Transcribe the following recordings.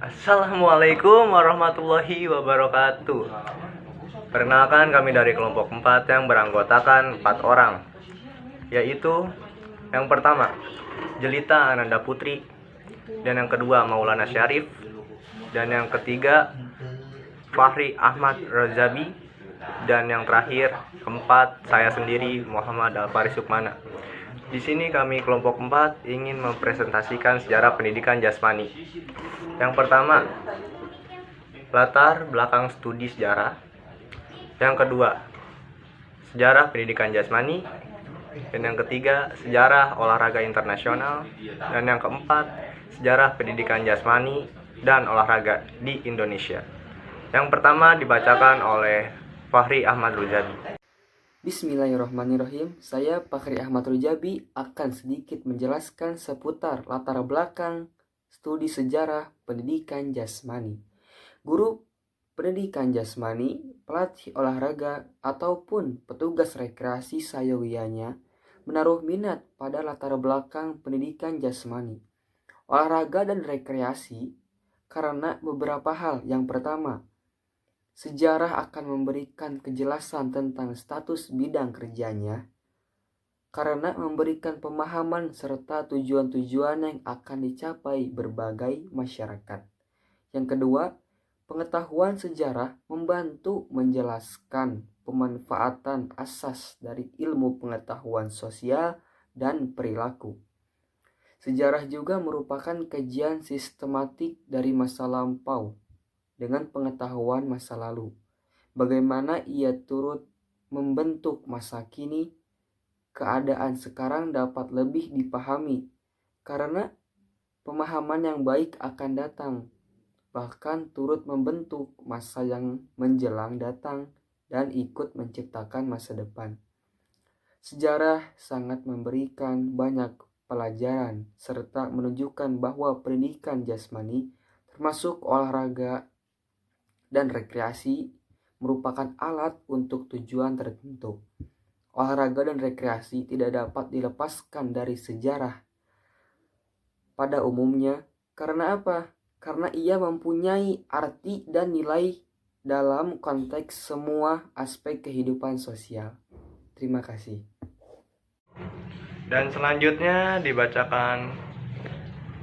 Assalamualaikum warahmatullahi wabarakatuh. Perkenalkan, kami dari kelompok 4 yang beranggotakan 4 orang, yaitu yang pertama Jelita Ananda Putri, dan yang kedua Maulana Syarif, dan yang ketiga Fahri Ahmad Rozabi, dan yang terakhir keempat saya sendiri Muhammad Alfaris Sukmana. Di sini kami kelompok 4 ingin mempresentasikan sejarah pendidikan jasmani. Yang pertama, latar belakang studi sejarah. Yang kedua, sejarah pendidikan jasmani. Dan yang ketiga, sejarah olahraga internasional. Dan yang keempat, sejarah pendidikan jasmani dan olahraga di Indonesia. Yang pertama dibacakan oleh Fahri Ahmad Rozabi. Bismillahirrahmanirrahim. Saya Fahri Ahmad Rozabi akan sedikit menjelaskan seputar latar belakang studi sejarah pendidikan jasmani. Guru pendidikan jasmani, pelatih olahraga, ataupun petugas rekreasi sayawianya menaruh minat pada latar belakang pendidikan jasmani, olahraga dan rekreasi karena beberapa hal. Yang pertama, sejarah akan memberikan kejelasan tentang status bidang kerjanya karena memberikan pemahaman serta tujuan-tujuan yang akan dicapai berbagai masyarakat. Yang kedua, pengetahuan sejarah membantu menjelaskan pemanfaatan asas dari ilmu pengetahuan sosial dan perilaku. Sejarah juga merupakan kajian sistematik dari masa lampau dengan pengetahuan masa lalu, bagaimana ia turut membentuk masa kini. Keadaan sekarang dapat lebih dipahami karena pemahaman yang baik akan datang, bahkan turut membentuk masa yang menjelang datang dan ikut menciptakan masa depan. Sejarah sangat memberikan banyak pelajaran serta menunjukkan bahwa pendidikan jasmani termasuk olahraga dan rekreasi merupakan alat untuk tujuan tertentu. Olahraga dan rekreasi tidak dapat dilepaskan dari sejarah pada umumnya. Karena apa? Karena ia mempunyai arti dan nilai dalam konteks semua aspek kehidupan sosial. Terima kasih. Dan selanjutnya dibacakan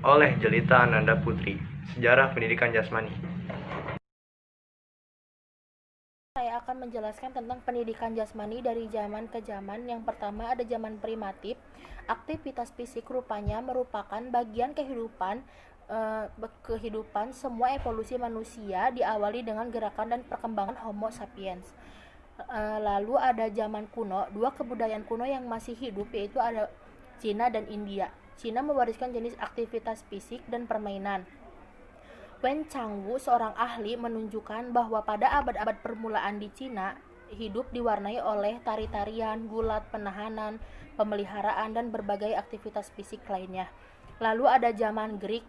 oleh Jelita Ananda Putri, sejarah pendidikan jasmani. Saya akan menjelaskan tentang pendidikan jasmani dari zaman ke zaman. Yang pertama ada zaman primitif. Aktivitas fisik rupanya merupakan bagian kehidupan semua evolusi manusia, diawali dengan gerakan dan perkembangan Homo sapiens. Lalu ada zaman kuno. Dua kebudayaan kuno yang masih hidup yaitu ada Cina dan India. Cina mewariskan jenis aktivitas fisik dan permainan. Wen Changwu, seorang ahli, menunjukkan bahwa pada abad-abad permulaan di Cina, hidup diwarnai oleh tari-tarian, gulat, penahanan, pemeliharaan, dan berbagai aktivitas fisik lainnya. Lalu ada zaman Greek.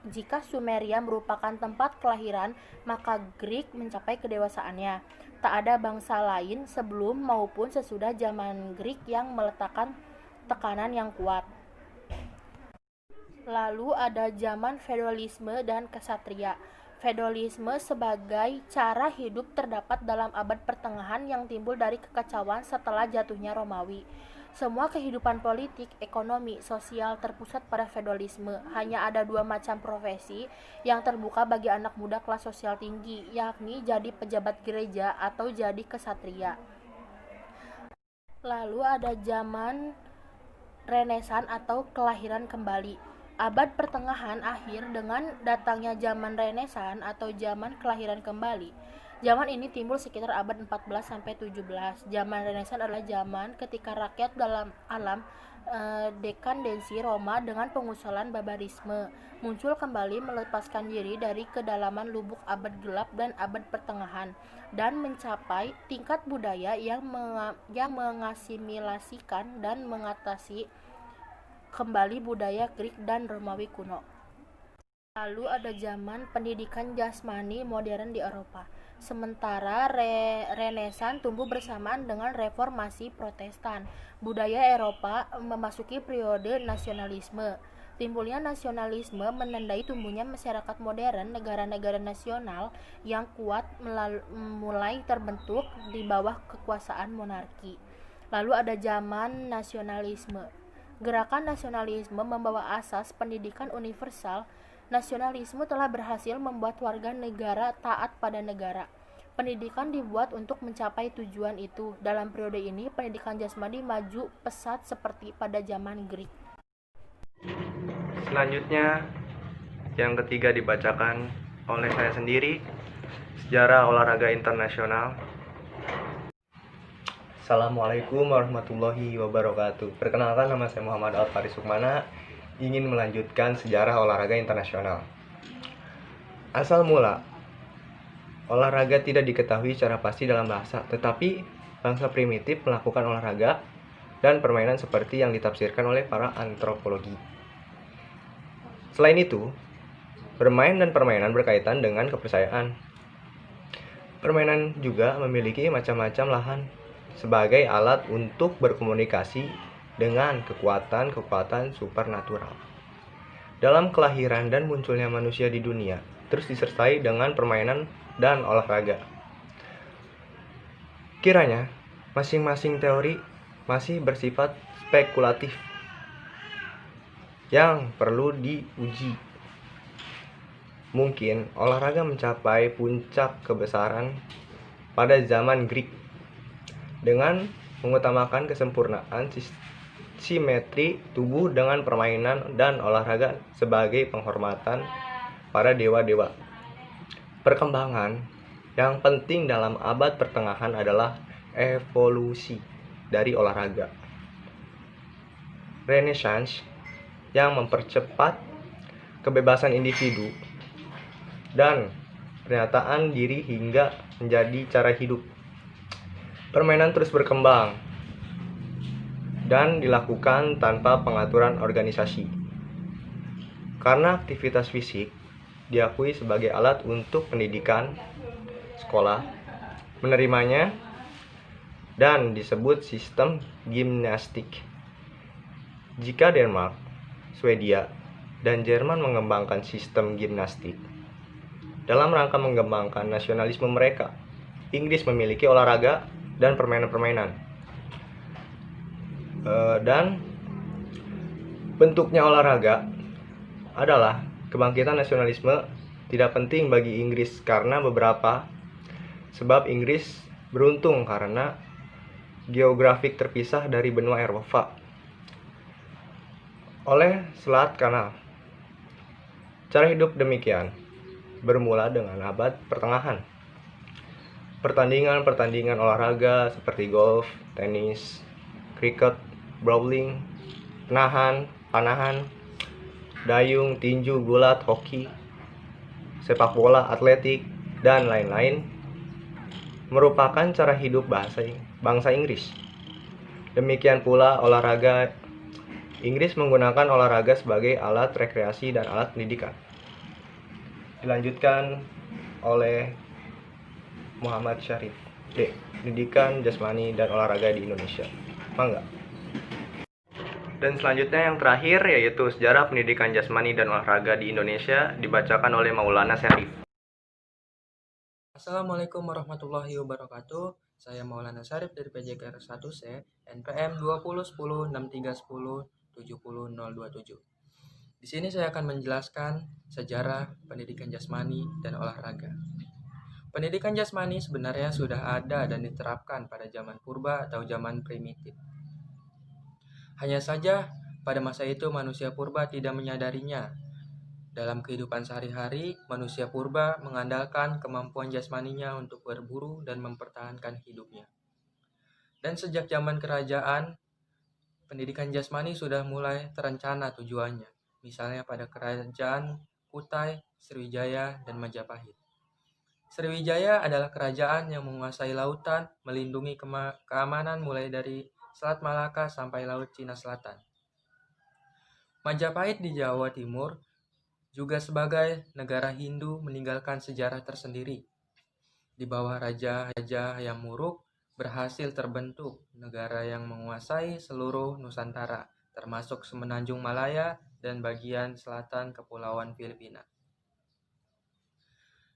Jika Sumeria merupakan tempat kelahiran, maka Greek mencapai kedewasaannya. Tak ada bangsa lain sebelum maupun sesudah zaman Greek yang meletakkan tekanan yang kuat. Lalu ada zaman feodalisme dan ksatria. Feodalisme sebagai cara hidup terdapat dalam abad pertengahan yang timbul dari kekacauan setelah jatuhnya Romawi. Semua kehidupan politik, ekonomi, sosial terpusat pada feodalisme. Hanya ada dua macam profesi yang terbuka bagi anak muda kelas sosial tinggi, yakni jadi pejabat gereja atau jadi ksatria. Lalu ada zaman Renesan atau kelahiran kembali. Abad pertengahan akhir dengan datangnya zaman Renesan atau zaman kelahiran kembali. Zaman ini timbul sekitar abad 14 sampai 17. Zaman Renesan adalah zaman ketika rakyat dalam alam dekadensi Roma dengan pengusulan barbarisme muncul kembali, melepaskan diri dari kedalaman lubuk abad gelap dan abad pertengahan dan mencapai tingkat budaya yang mengasimilasikan dan mengatasi kembali budaya Greek dan Romawi kuno. Lalu ada zaman pendidikan jasmani modern di Eropa. Sementara Renesan tumbuh bersamaan dengan reformasi Protestan, budaya Eropa memasuki periode nasionalisme. Timbulnya nasionalisme menandai tumbuhnya masyarakat modern. Negara-negara nasional yang kuat mulai terbentuk di bawah kekuasaan monarki. Lalu ada zaman nasionalisme. Gerakan nasionalisme membawa asas pendidikan universal. Nasionalisme telah berhasil membuat warga negara taat pada negara. Pendidikan dibuat untuk mencapai tujuan itu. Dalam periode ini, pendidikan jasmani maju pesat seperti pada zaman Greek. Selanjutnya, yang ketiga dibacakan oleh saya sendiri, Sejarah Olahraga Internasional. Assalamualaikum warahmatullahi wabarakatuh. Perkenalkan, nama saya Muhammad Al-Faris Sukmana, ingin melanjutkan sejarah olahraga internasional. Asal mula, olahraga tidak diketahui secara pasti dalam bahasa, tetapi bangsa primitif melakukan olahraga dan permainan seperti yang ditafsirkan oleh para antropologi. Selain itu, bermain dan permainan berkaitan dengan kepercayaan. Permainan juga memiliki macam-macam lahan sebagai alat untuk berkomunikasi dengan kekuatan-kekuatan supernatural. Dalam kelahiran dan munculnya manusia di dunia, terus disertai dengan permainan dan olahraga. Kiranya, masing-masing teori masih bersifat spekulatif yang perlu diuji. Mungkin olahraga mencapai puncak kebesaran pada zaman Greek dengan mengutamakan kesempurnaan simetri tubuh dengan permainan dan olahraga sebagai penghormatan para dewa-dewa. Perkembangan yang penting dalam abad pertengahan adalah evolusi dari olahraga. Renaissance yang mempercepat kebebasan individu dan pernyataan diri hingga menjadi cara hidup. Permainan terus berkembang dan dilakukan tanpa pengaturan organisasi. Karena aktivitas fisik diakui sebagai alat untuk pendidikan, sekolah menerimanya dan disebut sistem gimnastik. Jika Denmark, Swedia, dan Jerman mengembangkan sistem gimnastik dalam rangka mengembangkan nasionalisme mereka, Inggris memiliki olahraga dan permainan-permainan. Dan bentuknya olahraga adalah kebangkitan nasionalisme tidak penting bagi Inggris karena beberapa sebab. Inggris beruntung karena geografik terpisah dari benua Eropa oleh Selat Kanal. Cara hidup demikian bermula dengan abad pertengahan. Pertandingan-pertandingan olahraga seperti golf, tenis, kriket, bowling, panahan, dayung, tinju, gulat, hoki, sepak bola, atletik, dan lain-lain merupakan cara hidup bangsa Inggris. Demikian pula olahraga. Inggris menggunakan olahraga sebagai alat rekreasi dan alat pendidikan. Dilanjutkan oleh Muhammad Syarif D. Pendidikan Jasmani dan Olahraga di Indonesia. Mangga. Dan selanjutnya yang terakhir yaitu Sejarah Pendidikan Jasmani dan Olahraga di Indonesia dibacakan oleh Maulana Syarif. Assalamualaikum warahmatullahi wabarakatuh. Saya Maulana Syarif dari PJKR 1C, NPM 20106310700027. Di sini saya akan menjelaskan sejarah pendidikan jasmani dan olahraga. Pendidikan jasmani sebenarnya sudah ada dan diterapkan pada zaman purba atau zaman primitif. Hanya saja pada masa itu manusia purba tidak menyadarinya. Dalam kehidupan sehari-hari, manusia purba mengandalkan kemampuan jasmaninya untuk berburu dan mempertahankan hidupnya. Dan sejak zaman kerajaan, pendidikan jasmani sudah mulai terencana tujuannya. Misalnya pada kerajaan Kutai, Sriwijaya, dan Majapahit. Sriwijaya adalah kerajaan yang menguasai lautan, melindungi keamanan mulai dari Selat Malaka sampai Laut Cina Selatan. Majapahit di Jawa Timur juga sebagai negara Hindu meninggalkan sejarah tersendiri. Di bawah Raja Hayam Wuruk berhasil terbentuk negara yang menguasai seluruh Nusantara, termasuk Semenanjung Malaya dan bagian selatan Kepulauan Filipina.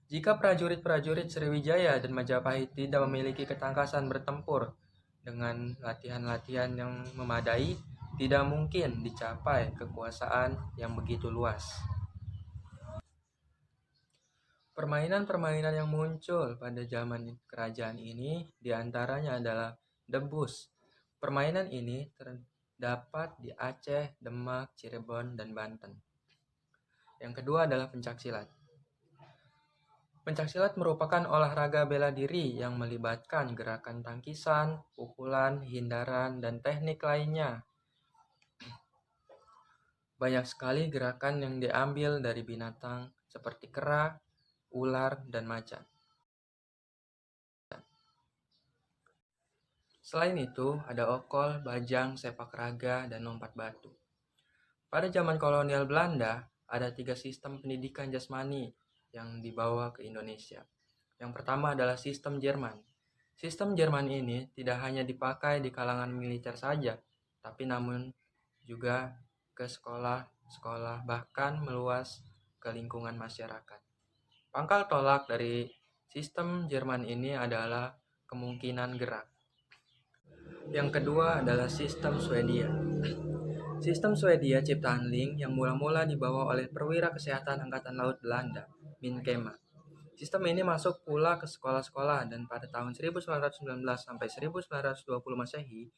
Jika prajurit-prajurit Sriwijaya dan Majapahit tidak memiliki ketangkasan bertempur dengan latihan-latihan yang memadai, tidak mungkin dicapai kekuasaan yang begitu luas. Permainan-permainan yang muncul pada zaman kerajaan ini diantaranya adalah debus. Permainan ini terdapat di Aceh, Demak, Cirebon, dan Banten. Yang kedua adalah pencaksilat. Pencaksilat merupakan olahraga bela diri yang melibatkan gerakan tangkisan, pukulan, hindaran, dan teknik lainnya. Banyak sekali gerakan yang diambil dari binatang seperti kera, ular, dan macan. Selain itu, ada okol, bajang, sepak raga, dan lompat batu. Pada zaman kolonial Belanda, ada 3 sistem pendidikan jasmani yang dibawa ke Indonesia. Yang pertama adalah sistem Jerman. Sistem Jerman ini tidak hanya dipakai di kalangan militer saja, tapi namun juga ke sekolah-sekolah, bahkan meluas ke lingkungan masyarakat. Pangkal tolak dari sistem Jerman ini adalah kemungkinan gerak. Yang kedua adalah sistem Swedia. Sistem Swedia ciptaan Ling yang mula-mula dibawa oleh perwira kesehatan Angkatan Laut Belanda, Minkema. Sistem ini masuk pula ke sekolah-sekolah dan pada tahun 1919 sampai 1920 Masehi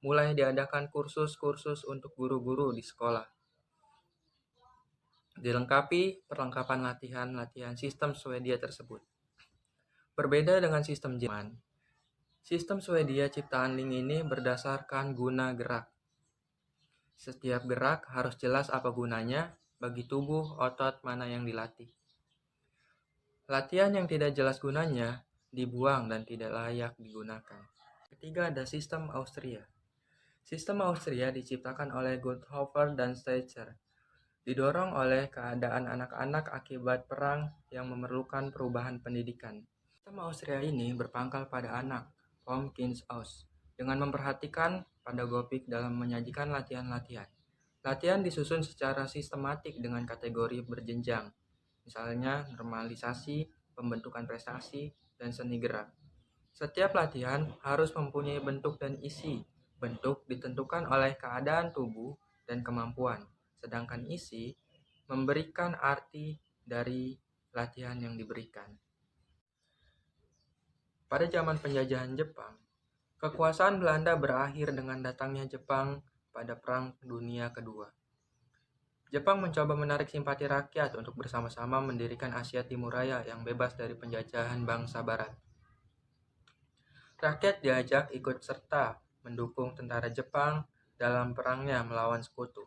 mulai diadakan kursus-kursus untuk guru-guru di sekolah. Dilengkapi perlengkapan latihan sistem Swedia tersebut. Berbeda dengan sistem Jerman, sistem Swedia ciptaan Ling ini berdasarkan guna gerak. Setiap gerak harus jelas apa gunanya bagi tubuh otot mana yang dilatih. Latihan yang tidak jelas gunanya dibuang dan tidak layak digunakan. Ketiga ada sistem Austria. Sistem Austria diciptakan oleh Gotthofer dan Stecher. Didorong oleh keadaan anak-anak akibat perang yang memerlukan perubahan pendidikan. Sistem Austria ini berpangkal pada anak, vom Kind aus, dengan memperhatikan pedagogik dalam menyajikan latihan-latihan. Latihan disusun secara sistematik dengan kategori berjenjang. Misalnya normalisasi, pembentukan prestasi, dan seni gerak. Setiap latihan harus mempunyai bentuk dan isi. Bentuk ditentukan oleh keadaan tubuh dan kemampuan, sedangkan isi memberikan arti dari latihan yang diberikan. Pada zaman penjajahan Jepang, kekuasaan Belanda berakhir dengan datangnya Jepang pada Perang Dunia Kedua. Jepang mencoba menarik simpati rakyat untuk bersama-sama mendirikan Asia Timur Raya yang bebas dari penjajahan bangsa Barat. Rakyat diajak ikut serta mendukung tentara Jepang dalam perangnya melawan sekutu.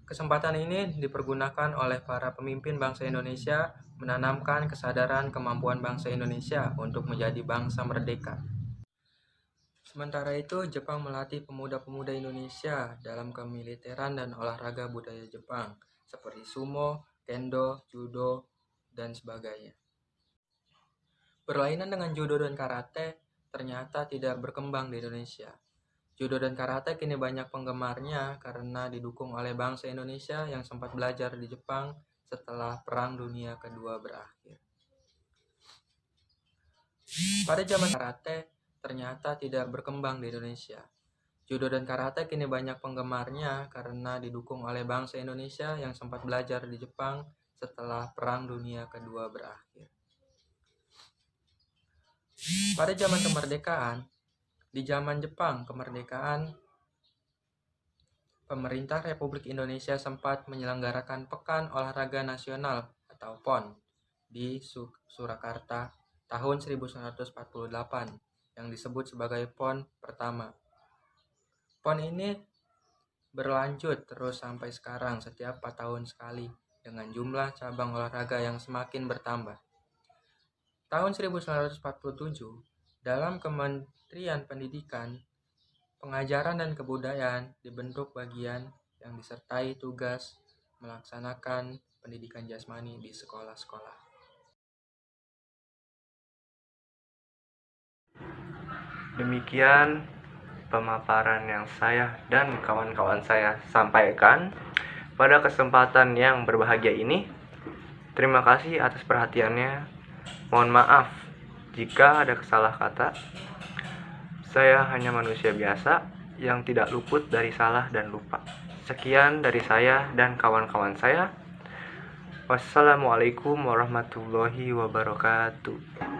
Kesempatan ini dipergunakan oleh para pemimpin bangsa Indonesia menanamkan kesadaran kemampuan bangsa Indonesia untuk menjadi bangsa merdeka. Sementara itu, Jepang melatih pemuda-pemuda Indonesia dalam kemiliteran dan olahraga budaya Jepang, seperti sumo, kendo, judo, dan sebagainya. Berlainan dengan judo dan karate, ternyata tidak berkembang di Indonesia. Judo dan karate kini banyak penggemarnya karena didukung oleh bangsa Indonesia yang sempat belajar di Jepang setelah Perang Dunia Kedua berakhir. Pada zaman karate, ternyata tidak berkembang di Indonesia. Judo dan karate kini banyak penggemarnya karena didukung oleh bangsa Indonesia yang sempat belajar di Jepang setelah Perang Dunia Kedua berakhir. Pada zaman kemerdekaan, di zaman Jepang kemerdekaan, pemerintah Republik Indonesia sempat menyelenggarakan Pekan Olahraga Nasional atau PON di Surakarta tahun 1948 yang disebut sebagai PON pertama. PON ini berlanjut terus sampai sekarang setiap 4 tahun sekali dengan jumlah cabang olahraga yang semakin bertambah. Tahun 1947, dalam Kementerian Pendidikan, Pengajaran dan Kebudayaan dibentuk bagian yang disertai tugas melaksanakan pendidikan jasmani di sekolah-sekolah. Demikian pemaparan yang saya dan kawan-kawan saya sampaikan pada kesempatan yang berbahagia ini. Terima kasih atas perhatiannya. Mohon maaf jika ada kesalah kata. Saya hanya manusia biasa yang tidak luput dari salah dan lupa. Sekian dari saya dan kawan-kawan saya. Wassalamualaikum warahmatullahi wabarakatuh.